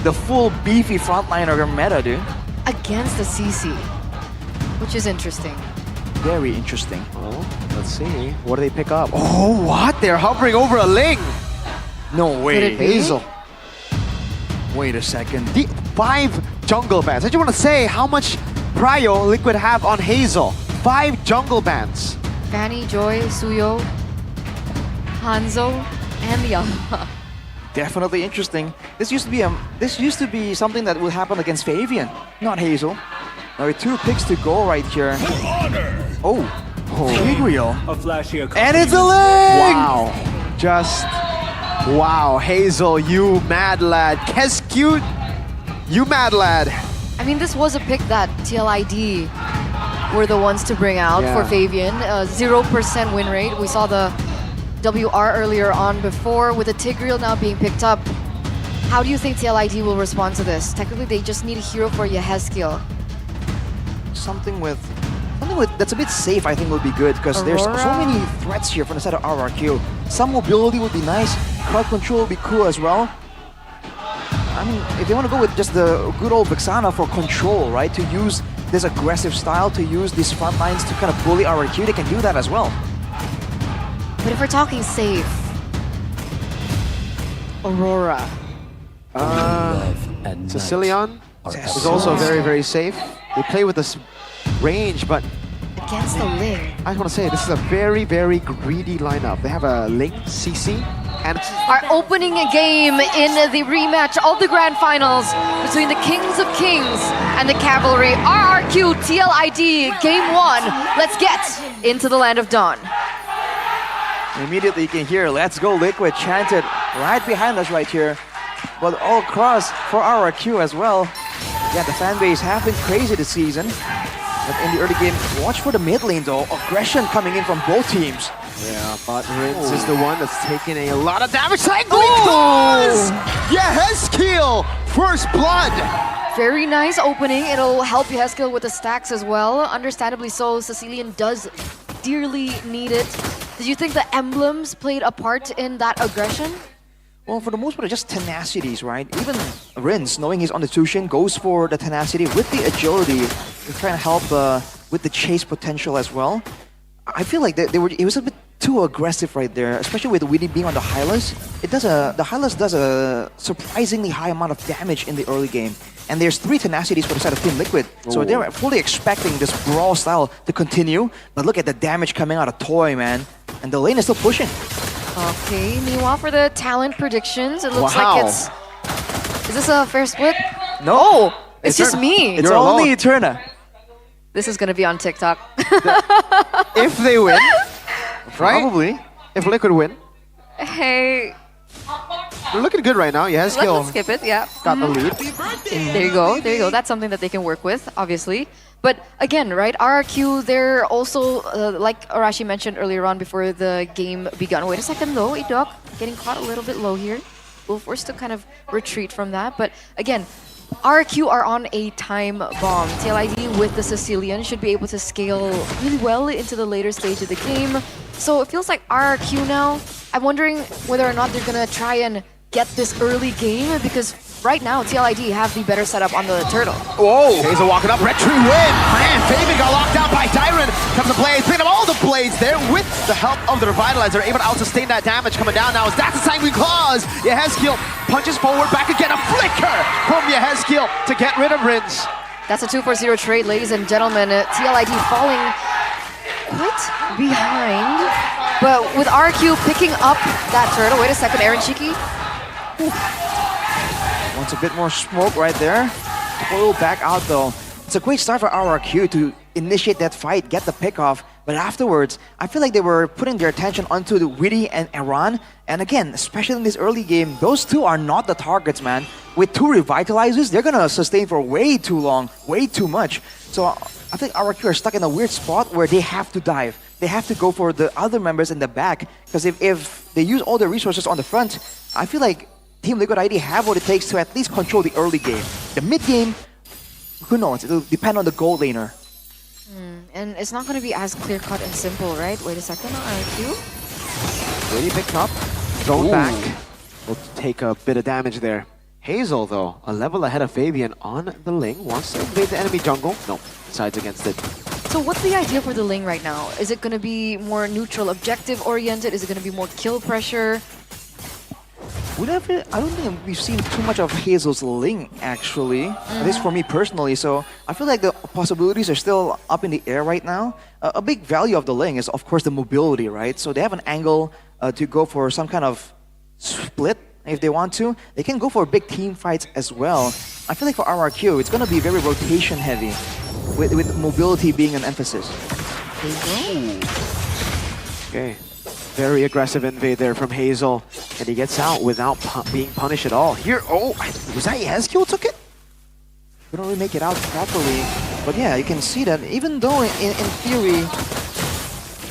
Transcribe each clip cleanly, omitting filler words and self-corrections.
the full beefy frontliner meta, dude. Against the CC, which is interesting. Very interesting. Well, let's see. What do they pick up? Oh, what? They're hovering over a Ling. No Could way. it be? Hazel. Wait a second. 5 jungle bans. I just want to say how much prio Liquid have on Hazel. 5 jungle bans. Fanny, Joy, Suyo, Hanzo, and Yama. Definitely interesting. This used to be something that would happen against Fabian, not Hazel. Now with 2 picks to go right here. Oh, Tigreal. A flashy And it's a Ling! Wow. Just, wow. Hazel, you mad lad. Keskute, you mad lad. I mean, this was a pick that TLID were the ones to bring out for Fabian. 0% win rate. We saw the WR earlier on before with the Tigreal now being picked up. How do you think TLID will respond to this? Technically, they just need a hero for Yehezkiel. Something with that's a bit safe, I think, would be good because there's so many threats here from the side of RRQ. Some mobility would be nice. Crowd control would be cool as well. I mean, if they want to go with just the good old Vexana for control, right? To use this aggressive style, to use these front lines to kind of bully RRQ, they can do that as well. But if we're talking safe, Aurora. Sicilian is also very, very safe. They play with this range, but Against the Ling. I just want to say this is a very, very greedy lineup. They have a Ling, CC, and Our opening game in the rematch of the Grand Finals between the Kings of Kings and the Cavalry. RRQ TLID Game 1. Let's get into the Land of Dawn. Immediately you can hear "Let's go Liquid" chanted right behind us right here. But all across for RRQ as well. Yeah, the fan base have been crazy this season. But in the early game, watch for the mid lane though. Aggression coming in from both teams. yeah, but Ritz is the one that's taking a lot of damage. Because Yehezkiel, first blood. Very nice opening. It'll help Yehezkiel with the stacks as well. Understandably so, Sicilian does dearly need it. Did you think the emblems played a part in that aggression? Well, for the most part, just tenacities, right? Even Rins, knowing he's on the Tushin, goes for the tenacity with the agility to try and help with the chase potential as well. I feel like it was a bit too aggressive right there, especially with Winnie being on the Hylas. The Hylas does a surprisingly high amount of damage in the early game. And there's 3 tenacities for the side of Team Liquid. So they're fully expecting this brawl style to continue. But look at the damage coming out of Toy, man. And the lane is still pushing. Okay, meanwhile for the talent predictions, it looks like it's... Is this a fair split? No. Oh, it's just me. It's You're only alone. Eterna. This is gonna be on TikTok. If they win, right? Probably. If Liquid win, Hey, they're looking good right now. let's Yehezkiel skip it, yeah. got the lead. There you go, there you go. That's something that they can work with, obviously. But again, right, RRQ, they're also, like Arashi mentioned earlier on before the game begun. Wait a second though, Idok, getting caught a little bit low here. We're forced to kind of retreat from that. But again, RRQ are on a time bomb. TLID with the Sicilian should be able to scale really well into the later stage of the game. So it feels like RRQ now, I'm wondering whether or not they're gonna try and get this early game because right now TLID have the better setup on the turtle. Whoa! Hazel walking up, red tree win! Man, Fabian got locked down by Dyron. Comes the blade, picking up all the blades there with the help of the Revitalizer. Able to out-sustain that damage coming down now. As that's the Sanguine Claws! Yehezkiel punches forward, back again. A flicker from Yehezkiel to get rid of Rins. That's a 2-4-0 trade, ladies and gentlemen. TLID falling quite behind. But with RQ picking up that turtle. Wait a second, Aaron Shiki. Wants a bit more smoke right there. Pull back out though. It's a great start for RRQ to initiate that fight, get the pick off. But afterwards, I feel like they were putting their attention onto the Witty and Iran. And again, especially in this early game, those two are not the targets, man. With 2 revitalizers, they're gonna sustain for way too long, way too much. So I think RRQ are stuck in a weird spot where they have to dive. They have to go for the other members in the back. Because if they use all their resources on the front, I feel like Team Liquid ID have what it takes to at least control the early game. The mid game, who knows? It'll depend on the gold laner. And it's not going to be as clear-cut and simple, right? Wait a second, RQ. Really picked up, thrown back. Will take a bit of damage there. Hazel, though, a level ahead of Fabian on the Ling. Wants to invade the enemy jungle. No, decides against it. So what's the idea for the Ling right now? Is it going to be more neutral objective oriented? Is it going to be more kill pressure? I don't think we've seen too much of Hazel's Ling, actually. At least for me personally. So I feel like the possibilities are still up in the air right now. A big value of the Ling is, of course, the mobility, right? So they have an angle to go for some kind of split if they want to. They can go for big team fights as well. I feel like for RRQ, it's going to be very rotation heavy, with mobility being an emphasis. Okay. Very aggressive invade there from Hazel. And he gets out without being punished at all. Here, was that Yezkiel took it? We don't really make it out properly. But yeah, you can see that even though in theory,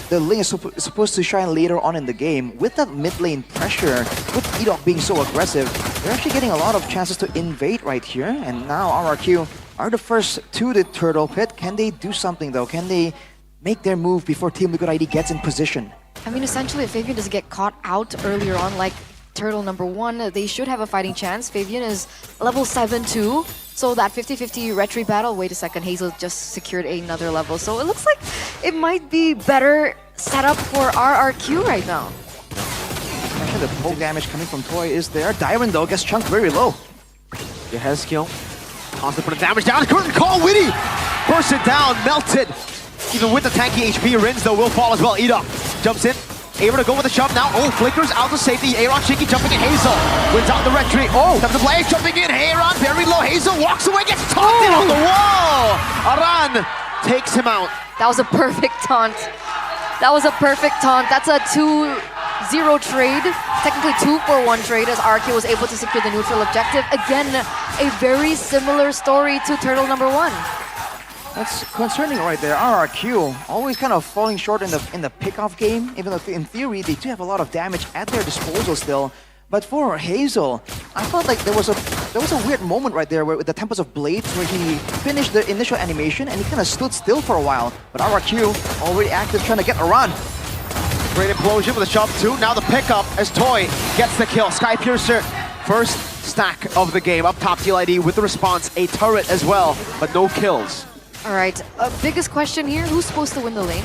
the Ling is supposed to shine later on in the game, with that mid lane pressure, with Edok being so aggressive, they're actually getting a lot of chances to invade right here. And now RRQ are the first to the turtle pit. Can they do something though? Can they make their move before Team Liquid ID gets in position? I mean, essentially, if Fabian doesn't get caught out earlier on, like Turtle number 1, they should have a fighting chance. Fabian is level 7 too, so that 50-50 retry battle, wait a second, Hazel just secured another level. So it looks like it might be better setup for RRQ right now. Actually, the poke damage coming from Toy is there. Dyron though gets chunked very low. Yezkiel constantly putting damage down. Curtain call, Witty! Burst it down, melted. Even with the tanky HP, Rins though will fall as well. Edok jumps in, able to go with the shove now. Oh, flickers out to safety. Aaron Shiki jumping in. Hazel wins out the retreat. Oh, comes the play, jumping in. Aaron very low. Hazel walks away, gets taunted on the wall. Aran takes him out. That was a perfect taunt. That was a perfect taunt. That's a 2-0 trade. Technically 2-for-1 trade as RRQ was able to secure the neutral objective. Again, a very similar story to Turtle number 1. That's concerning right there. RRQ always kind of falling short in the pickoff game, even though in theory they do have a lot of damage at their disposal still. But for Hazel, I felt like there was a weird moment right there where with the Tempest of Blades where he finished the initial animation and he kind of stood still for a while. But RRQ already active trying to get a run. Great implosion with a shove too. Now the pickup as Toy gets the kill. Sky Piercer, first stack of the game. Up top, tlid with the response. A turret as well, but no kills. All right, biggest question here, who's supposed to win the lane?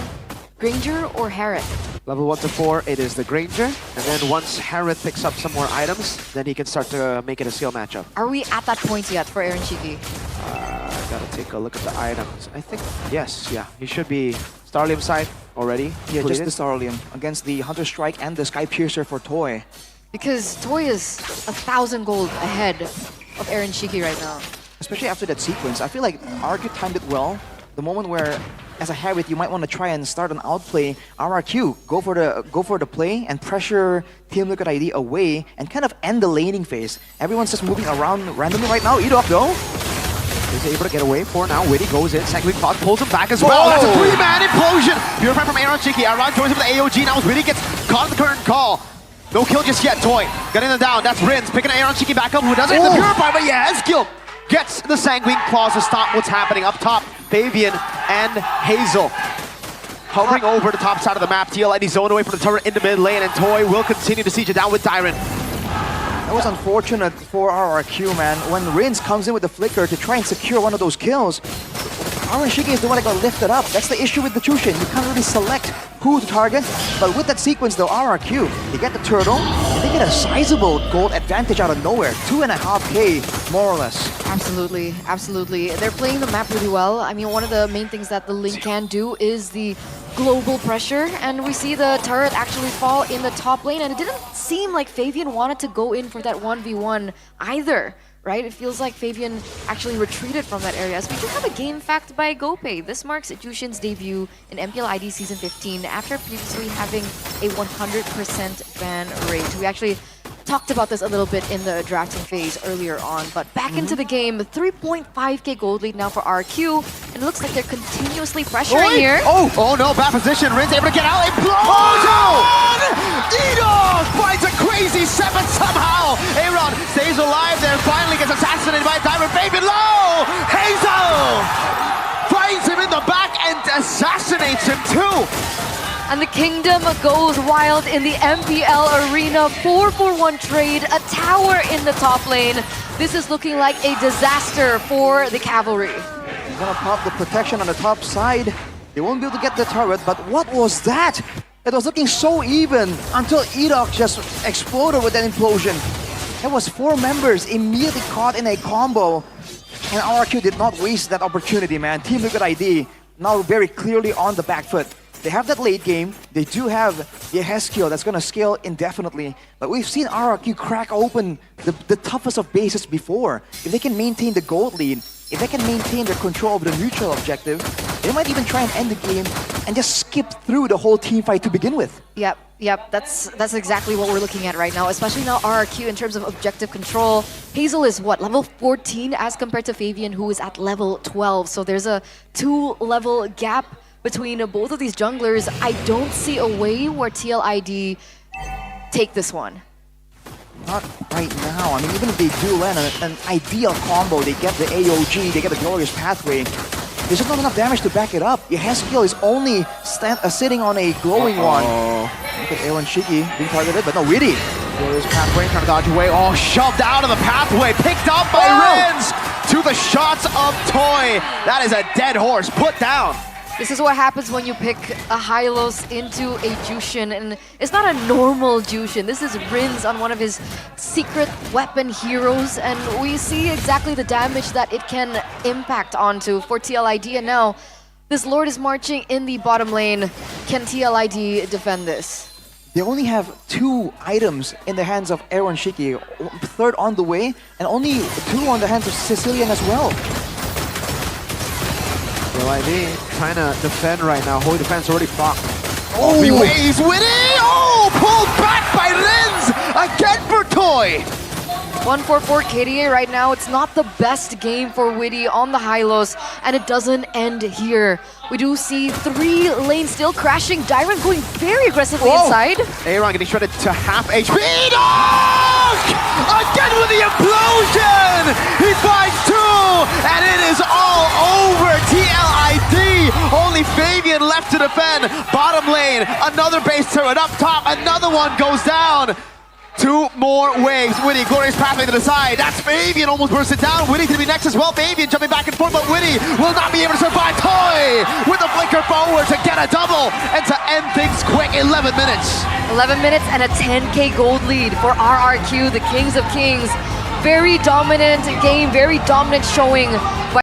Granger or Harith? Level 1 to 4, it is the Granger. And then once Harith picks up some more items, then he can start to make it a skill matchup. Are we at that point yet for Aaron Shiki? Gotta take a look at the items. I think, yes, yeah. He should be Starlium side already. Yeah, just the Starlium against the Hunter Strike and the Sky Piercer for Toy. Because Toy is 1,000 gold ahead of Aaron Shiki right now. Especially after that sequence, I feel like RRQ timed it well. The moment where, as a Harith, you might want to try and start an outplay. RRQ, go for the play and pressure Team Liquid ID away and kind of end the laning phase. Everyone's just moving around randomly right now. Edok though. He's able to get away for now. Witty goes in. Second Cloud pulls him back as well. That's a 3-man implosion. Purify from Aaron Shiki. Aaron joins him with the AOG. Now as Witty gets caught in the current call. No kill just yet, Toy. Getting them down. That's Rins. Picking Aaron Shiki back up. Who doesn't have the Purify, but yeah, has killed. Gets the Sanguine Claws to stop what's happening up top. Fabian and Hazel hovering over the top side of the map. tlid zone away from the turret in the mid lane, and Toy will continue to siege it down with Dyron. That was unfortunate for RRQ, man. When Rins comes in with the flicker to try and secure one of those kills, Aaron Shiki is the one that got lifted up. That's the issue with the Chushin. You can't really select who to target. But with that sequence though, RRQ, they get the turtle, and they get a sizable gold advantage out of nowhere. 2.5k, more or less. Absolutely, absolutely. They're playing the map really well. I mean, one of the main things that the Ling can do is the global pressure, and we see the turret actually fall in the top lane, and it didn't seem like Fabian wanted to go in for that 1v1 either. Right? It feels like Fabian actually retreated from that area. As we do have a game fact by GoPay. This marks Jushin's debut in MPL ID Season 15 after previously having a 100% ban rate. We actually talked about this a little bit in the drafting phase earlier on, but back into the game, 3.5k gold lead now for RQ, and it looks like they're continuously pressuring here. Oh no, bad position. Rin's able to get out. Explosion! Edok finds a crazy 7 somehow. Aaron stays alive there, finally gets assassinated by Diamond Baby low. Hazel finds him in the back and assassinates him too. And the Kingdom goes wild in the MPL arena. 4-for-1 trade, a tower in the top lane. This is looking like a disaster for the Cavalry. He's gonna pop the protection on the top side. They won't be able to get the turret, but what was that? It was looking so even until Edok just exploded with that implosion. There was 4 members immediately caught in a combo, and RRQ did not waste that opportunity, man. Team Liquid ID now very clearly on the back foot. They have that late game. They do have the Heskio that's gonna scale indefinitely, but we've seen RRQ crack open the toughest of bases before. If they can maintain the gold lead, if they can maintain their control of the neutral objective, they might even try and end the game and just skip through the whole team fight to begin with. Yep, that's exactly what we're looking at right now, especially now RRQ in terms of objective control. Hazel is what, level 14 as compared to Fabian, who is at level 12. So there's a 2-level gap between both of these junglers. I don't see a way where TLID take this one. Not right now. I mean, even if they do land an ideal combo, they get the AOG, they get the Glorious Pathway, there's just not enough damage to back it up. Yehezkiel is only sitting on a glowing one. Look at Aaron Shiki being targeted, but no, Witty. Glorious Pathway trying to dodge away. Oh, shoved out of the pathway. Picked up by Renz to the shots of Toy. That is a dead horse. Put down. This is what happens when you pick a Hylos into a Jushin, and it's not a normal Jushin. This is Rinz on one of his secret weapon heroes, and we see exactly the damage that it can impact onto for TLID. And now, this Lord is marching in the bottom lane. Can TLID defend this? They only have 2 items in the hands of Aaron Shiki, 3rd on the way, and only 2 on the hands of Sicilian as well. TLID trying to defend right now. Holy Defense already proc. Oh, he waves Witty! Oh, pulled back by Renz! Again for Toy! 144 KDA right now. It's not the best game for Witty on the Hylos, and it doesn't end here. We do see 3 lanes still crashing. Dyron going very aggressively inside. Aaron getting shredded to half HP. Dog! Again with the implosion! He finds 2, and it is all over. TLID! Only Fabian left to defend. Bottom lane, another base turret up top. Another one goes down. 2 more waves. Witty, Glorious Pathway to the side. That's Fabian almost bursted down. Witty to be next as well. Fabian jumping back and forth, but Witty will not be able to survive. Toy with the flicker forward to get a double and to end things quick. 11 minutes. 11 minutes and a 10k gold lead for RRQ, the Kings of Kings. Very dominant game, very dominant showing by